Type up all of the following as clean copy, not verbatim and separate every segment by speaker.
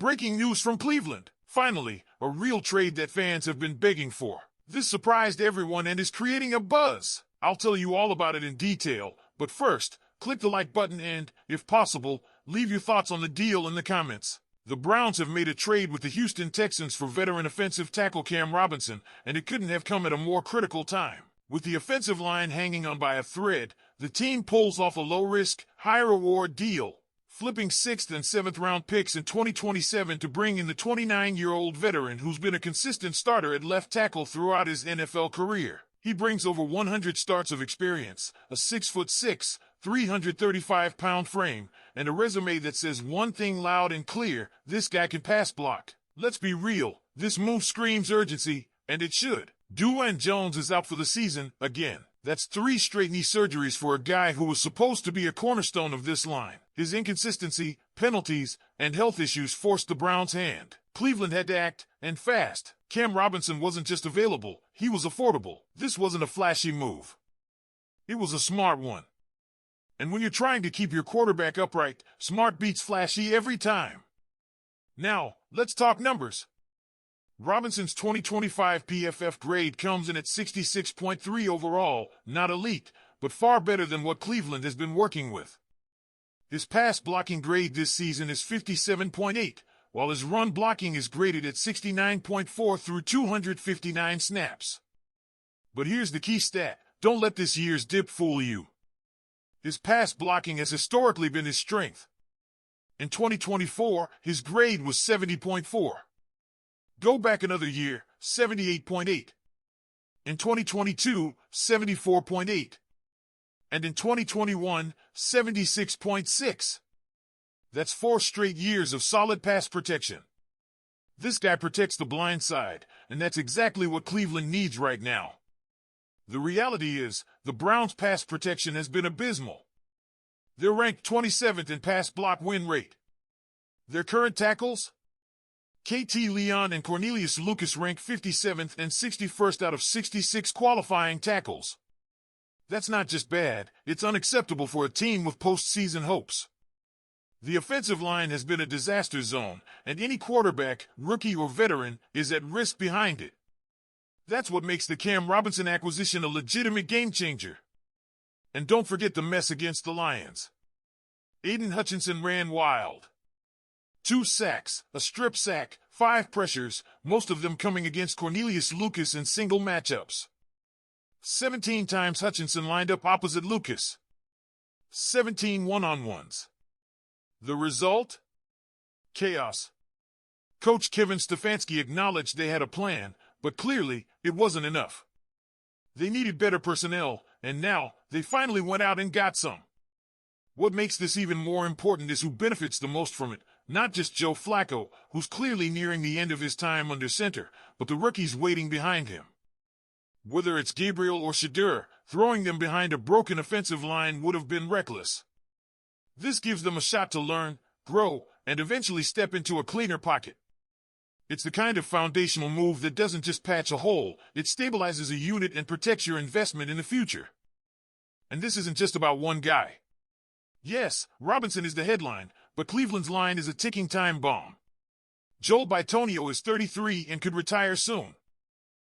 Speaker 1: Breaking news from Cleveland. Finally, a real trade that fans have been begging for. This surprised everyone and is creating a buzz. I'll tell you all about it in detail, but first, click the like button and, if possible, leave your thoughts on the deal in the comments. The Browns have made a trade with the Houston Texans for veteran offensive tackle Cam Robinson, and it couldn't have come at a more critical time. With the offensive line hanging on by a thread, the team pulls off a low-risk, high-reward deal, flipping 6th and 7th round picks in 2027 to bring in the 29-year-old veteran who's been a consistent starter at left tackle throughout his NFL career. He brings over 100 starts of experience, a 6'6", 335-pound frame, and a resume that says one thing loud and clear: this guy can pass block. Let's be real, this move screams urgency, and it should. Dwayne Jones is out for the season again. That's 3 straight knee surgeries for a guy who was supposed to be a cornerstone of this line. His inconsistency, penalties, and health issues forced the Browns' hand. Cleveland had to act, and fast. Cam Robinson wasn't just available, he was affordable. This wasn't a flashy move. It was a smart one. And when you're trying to keep your quarterback upright, smart beats flashy every time. Now, let's talk numbers. Robinson's 2025 PFF grade comes in at 66.3 overall, not elite, but far better than what Cleveland has been working with. His pass blocking grade this season is 57.8, while his run blocking is graded at 69.4 through 259 snaps. But here's the key stat: don't let this year's dip fool you. His pass blocking has historically been his strength. In 2024, his grade was 70.4. Go back another year, 78.8. In 2022, 74.8. And in 2021, 76.6. That's 4 straight years of solid pass protection. This guy protects the blind side, and that's exactly what Cleveland needs right now. The reality is, the Browns' pass protection has been abysmal. They're ranked 27th in pass block win rate. Their current tackles? KT Leon and Cornelius Lucas rank 57th and 61st out of 66 qualifying tackles. That's not just bad, it's unacceptable for a team with postseason hopes. The offensive line has been a disaster zone, and any quarterback, rookie or veteran, is at risk behind it. That's what makes the Cam Robinson acquisition a legitimate game-changer. And don't forget the mess against the Lions. Aiden Hutchinson ran wild. 2 sacks, a strip sack, 5 pressures, most of them coming against Cornelius Lucas in single matchups. 17 times Hutchinson lined up opposite Lucas. 17 one-on-ones. The result? Chaos. Coach Kevin Stefanski acknowledged they had a plan, but clearly, it wasn't enough. They needed better personnel, and now, they finally went out and got some. What makes this even more important is who benefits the most from it. Not just Joe Flacco, who's clearly nearing the end of his time under center, but the rookies waiting behind him. Whether it's Gabriel or Shadur, throwing them behind a broken offensive line would have been reckless. This gives them a shot to learn, grow, and eventually step into a cleaner pocket. It's the kind of foundational move that doesn't just patch a hole, it stabilizes a unit and protects your investment in the future. And this isn't just about one guy. Yes, Robinson is the headline, but Cleveland's line is a ticking time bomb. Joel Bitonio is 33 and could retire soon.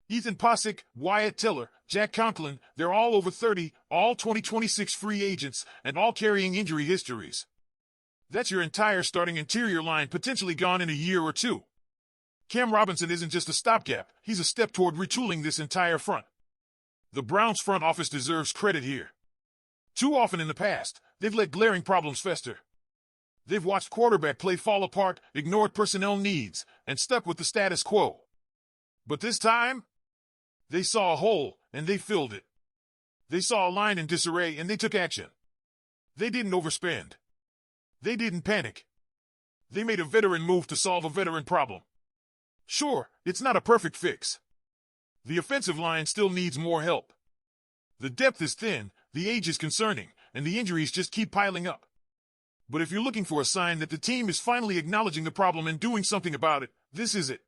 Speaker 1: Ethan Posick, Wyatt Teller, Jack Conklin, they're all over 30, all 2026 free agents, and all carrying injury histories. That's your entire starting interior line potentially gone in a year or two. Cam Robinson isn't just a stopgap, he's a step toward retooling this entire front. The Browns front office deserves credit here. Too often in the past, they've let glaring problems fester. They've watched quarterback play fall apart, ignored personnel needs, and stuck with the status quo. But this time, they saw a hole, and they filled it. They saw a line in disarray, and they took action. They didn't overspend. They didn't panic. They made a veteran move to solve a veteran problem. Sure, it's not a perfect fix. The offensive line still needs more help. The depth is thin, the age is concerning, and the injuries just keep piling up. But if you're looking for a sign that the team is finally acknowledging the problem and doing something about it, this is it.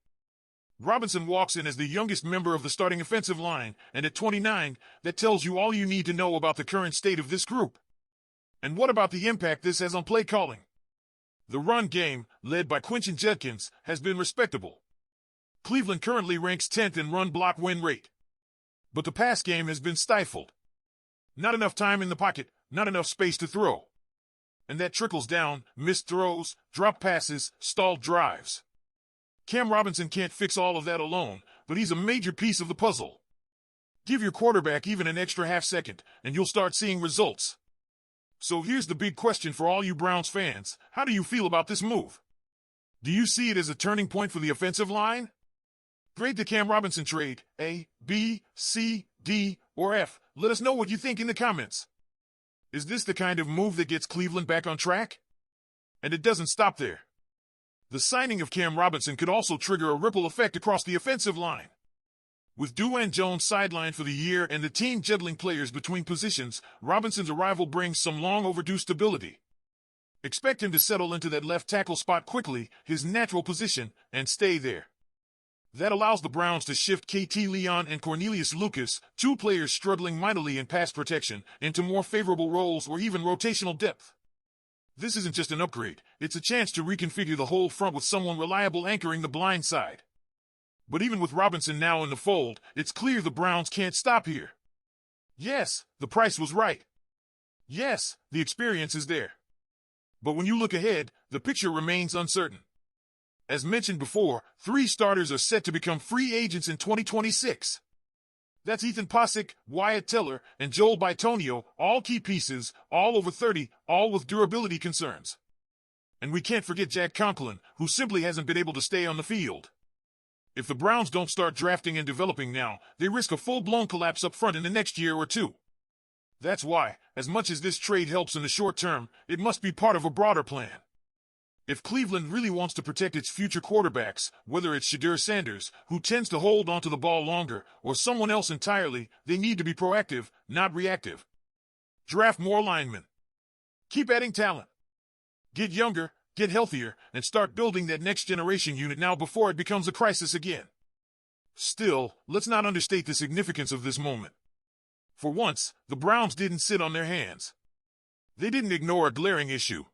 Speaker 1: Robinson walks in as the youngest member of the starting offensive line, and at 29, that tells you all you need to know about the current state of this group. And what about the impact this has on play calling? The run game, led by Quentin Judkins, has been respectable. Cleveland currently ranks 10th in run block win rate. But the pass game has been stifled. Not enough time in the pocket, not enough space to throw. And that trickles down: missed throws, drop passes, stalled drives. Cam Robinson can't fix all of that alone, but he's a major piece of the puzzle. Give your quarterback even an extra half second, and you'll start seeing results. So here's the big question for all you Browns fans. How do you feel about this move? Do you see it as a turning point for the offensive line? Grade the Cam Robinson trade A, B, C, D, or F. Let us know what you think in the comments. Is this the kind of move that gets Cleveland back on track? And it doesn't stop there. The signing of Cam Robinson could also trigger a ripple effect across the offensive line. With Dwayne Jones sidelined for the year and the team juggling players between positions, Robinson's arrival brings some long-overdue stability. Expect him to settle into that left tackle spot quickly, his natural position, and stay there. That allows the Browns to shift KT Leon and Cornelius Lucas, two players struggling mightily in pass protection, into more favorable roles or even rotational depth. This isn't just an upgrade, it's a chance to reconfigure the whole front with someone reliable anchoring the blind side. But even with Robinson now in the fold, it's clear the Browns can't stop here. Yes, the price was right. Yes, the experience is there. But when you look ahead, the picture remains uncertain. As mentioned before, 3 starters are set to become free agents in 2026. That's Ethan Posick, Wyatt Teller, and Joel Bitonio, all key pieces, all over 30, all with durability concerns. And we can't forget Jack Conklin, who simply hasn't been able to stay on the field. If the Browns don't start drafting and developing now, they risk a full-blown collapse up front in the next year or two. That's why, as much as this trade helps in the short term, it must be part of a broader plan. If Cleveland really wants to protect its future quarterbacks, whether it's Shedeur Sanders, who tends to hold onto the ball longer, or someone else entirely, they need to be proactive, not reactive. Draft more linemen. Keep adding talent. Get younger, get healthier, and start building that next generation unit now before it becomes a crisis again. Still, let's not understate the significance of this moment. For once, the Browns didn't sit on their hands. They didn't ignore a glaring issue.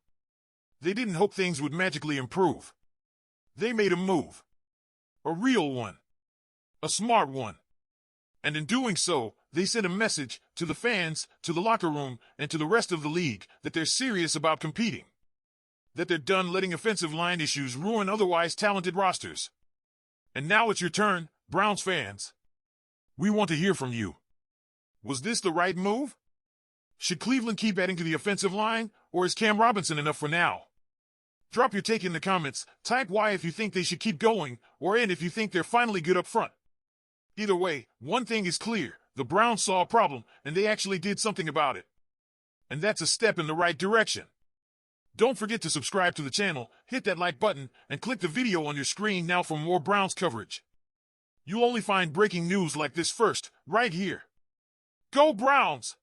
Speaker 1: They didn't hope things would magically improve. They made a move. A real one. A smart one. And in doing so, they sent a message to the fans, to the locker room, and to the rest of the league that they're serious about competing. That they're done letting offensive line issues ruin otherwise talented rosters. And now it's your turn, Browns fans. We want to hear from you. Was this the right move? Should Cleveland keep adding to the offensive line, or is Cam Robinson enough for now? Drop your take in the comments, type Y if you think they should keep going, or N if you think they're finally good up front. Either way, one thing is clear, the Browns saw a problem, and they actually did something about it. And that's a step in the right direction. Don't forget to subscribe to the channel, hit that like button, and click the video on your screen now for more Browns coverage. You'll only find breaking news like this first, right here. Go Browns!